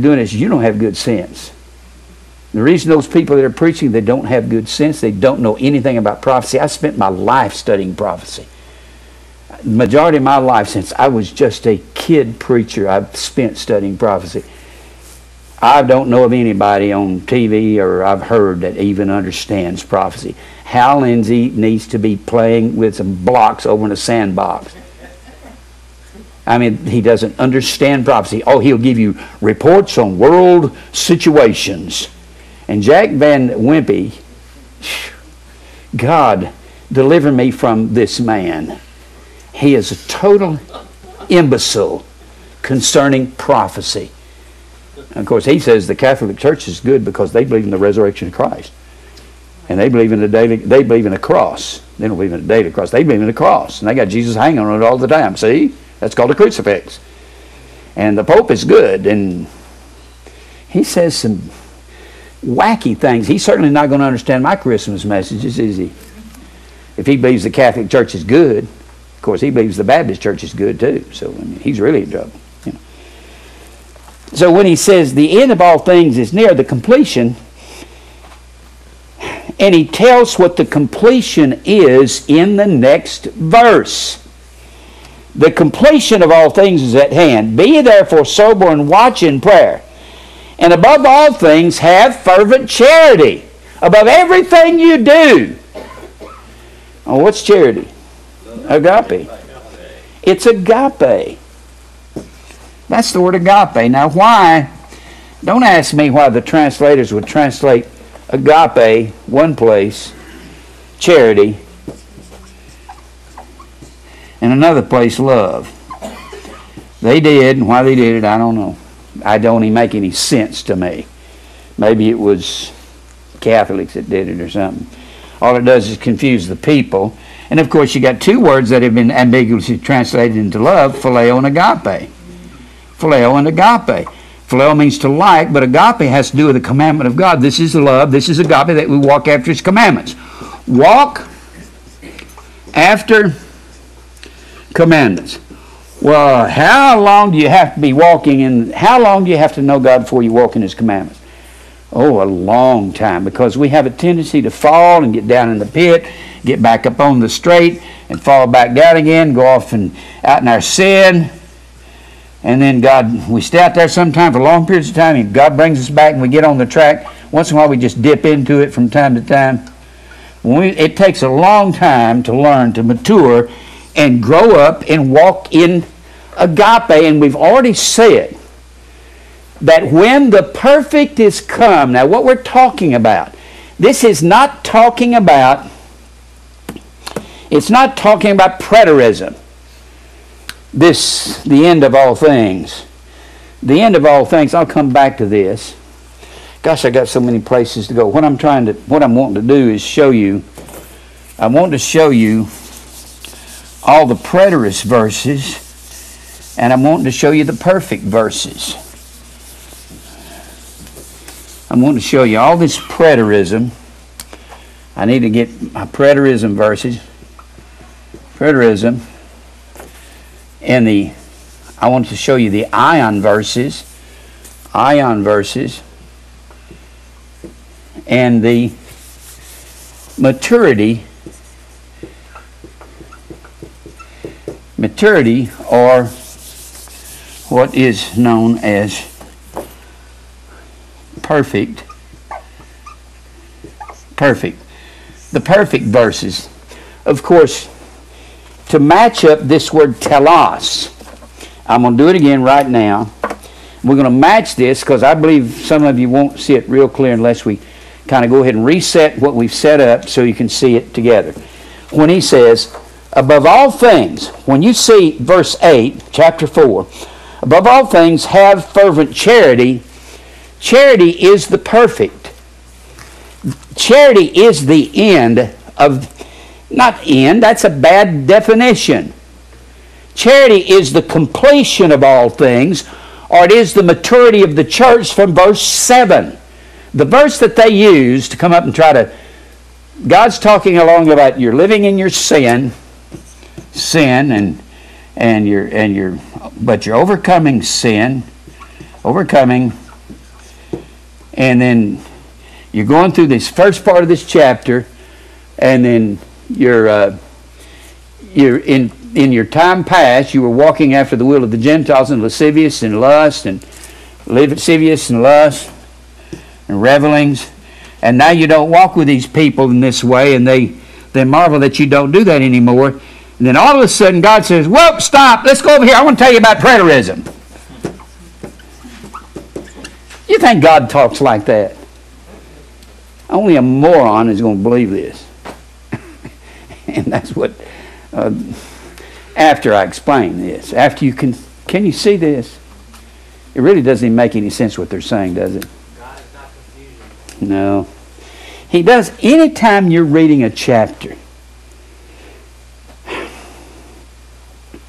doing is you don't have good sense. The reason those people that are preaching, they don't have good sense, they don't know anything about prophecy. I spent my life studying prophecy. The majority of my life, since I was just a kid preacher, I've spent studying prophecy. I don't know of anybody on TV or I've heard that even understands prophecy. Hal Lindsey needs to be playing with some blocks over in a sandbox. I mean, he doesn't understand prophecy. Oh, he'll give you reports on world situations. And Jack Van Wimpy, God, deliver me from this man. He is a total imbecile concerning prophecy. And of course, he says the Catholic Church is good because they believe in the resurrection of Christ. And they believe in they believe in a cross. They don't believe in a daily cross. They believe in a cross. And they got Jesus hanging on it all the time. See? That's called a crucifix. And the Pope is good. And he says some wacky things. He's certainly not going to understand my Christmas messages, is he? If he believes the Catholic Church is good, of course he believes the Baptist Church is good too. So I mean, he's really in trouble. You know. So when he says the end of all things is near, the completion, and he tells what the completion is in the next verse. The completion of all things is at hand. Be ye therefore sober and watch in prayer. And above all things, have fervent charity. Above everything you do. Oh, what's charity? Agape. It's agape. That's the word agape. Now why? Don't ask me why the translators would translate agape one place, charity, and another place, love. They did, and why they did it, I don't know. I don't even make any sense to me. Maybe it was Catholics that did it or something. All it does is confuse the people. And of course you got two words that have been ambiguously translated into love, phileo and agape. Phileo and agape. Phileo means to like, but agape has to do with the commandment of God. This is love, this is agape, that we walk after His commandments. Walk after commandments. Well, how long do you have to be walking in, how long do you have to know God before you walk in His commandments? Oh, a long time, because we have a tendency to fall and get down in the pit, get back up on the straight, and fall back down again, go off and out in our sin. And then God, we stay out there sometime for long periods of time, and God brings us back and we get on the track. Once in a while we just dip into it from time to time. It takes a long time to learn, to mature, and grow up and walk in agape. And we've already said that when the perfect is come, now what we're talking about, this is not talking about, it's not talking about preterism. The end of all things. The end of all things, I'll come back to this. Gosh, I got so many places to go. What I'm wanting to do is show you, I want to show you all the preterist verses, and I'm wanting to show you the perfect verses. I'm wanting to show you all this preterism. I need to get my preterism verses. Preterism. And I want to show you the ion verses. Ion verses. And the maturity, or what is known as perfect. The perfect verses. Of course, to match up this word telos, I'm going to do it again right now. We're going to match this because I believe some of you won't see it real clear unless we kind of go ahead and reset what we've set up so you can see it together. When he says, above all things, when you see verse 8, chapter 4, above all things have fervent charity. Charity is the perfect. Charity is the end of, not end, that's a bad definition. Charity is the completion of all things, or it is the maturity of the church from verse 7. The verse that they use to come up and try to, God's talking along about you're living in your sin, but you're overcoming sin, overcoming And then you're going through this first part of this chapter, and then you're in your time past, you were walking after the will of the Gentiles and lascivious and lust and lascivious and lust and revelings. And now you don't walk with these people in this way, and they marvel that you don't do that anymore. And then all of a sudden God says, whoa, stop, let's go over here. I want to tell you about preterism. You think God talks like that? Only a moron is going to believe this. And that's what, after I explain this, after you can you see this? It really doesn't even make any sense what they're saying, does it? God is not confusion. No. He does anytime you're reading a chapter.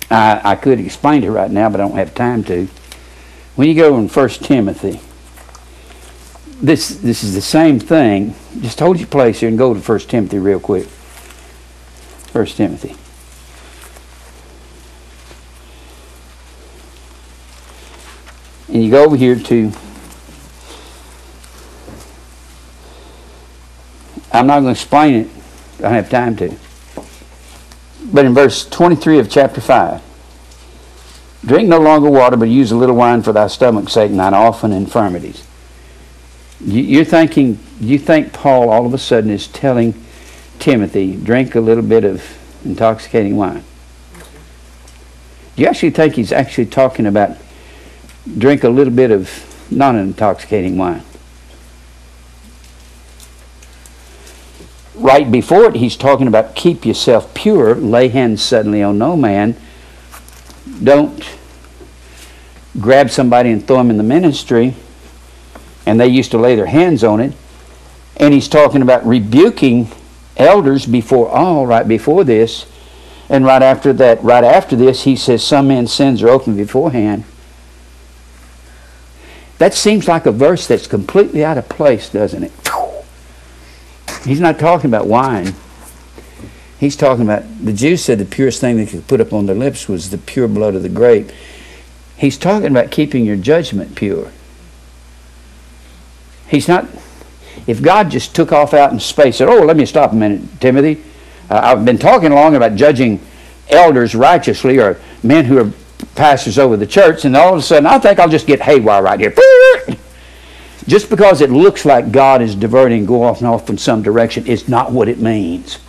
I could explain it right now, but I don't have time to. When you go in 1 Timothy, this is the same thing. Just hold your place here and go to 1 Timothy real quick. 1 Timothy. And you go over here to, I'm not going to explain it. I don't have time to. But in verse 23 of chapter 5, drink no longer water, but use a little wine for thy stomach's sake and thine often infirmities. You think Paul all of a sudden is telling Timothy, drink a little bit of intoxicating wine? Do you actually think he's actually talking about drink a little bit of non-intoxicating wine? Right before it, he's talking about keep yourself pure, lay hands suddenly on no man. Don't grab somebody and throw them in the ministry. And they used to lay their hands on it. And he's talking about rebuking elders before all, right before this. And right after that, right after this, he says some men's sins are open beforehand. That seems like a verse that's completely out of place, doesn't it? He's not talking about wine. He's talking about, the Jews said the purest thing they could put up on their lips was the pure blood of the grape. He's talking about keeping your judgment pure. He's not, if God just took off out in space and said, oh, let me stop a minute, Timothy. I've been talking long about judging elders righteously or men who are pastors over the church, and all of a sudden I think I'll just get haywire right here. Just because it looks like God is diverting, go off and off in some direction, is not what it means.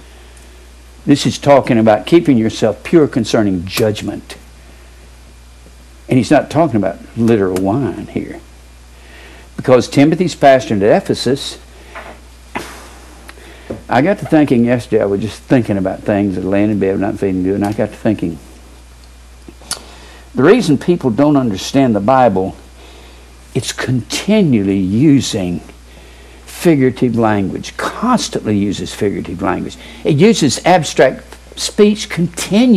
This is talking about keeping yourself pure concerning judgment. And he's not talking about literal wine here. Because Timothy's pastoring at Ephesus, I got to thinking yesterday, I was just thinking about things and laying in bed not feeling good, and I got to thinking, the reason people don't understand the Bible, it's continually using figurative language, constantly uses figurative language. It uses abstract speech continually.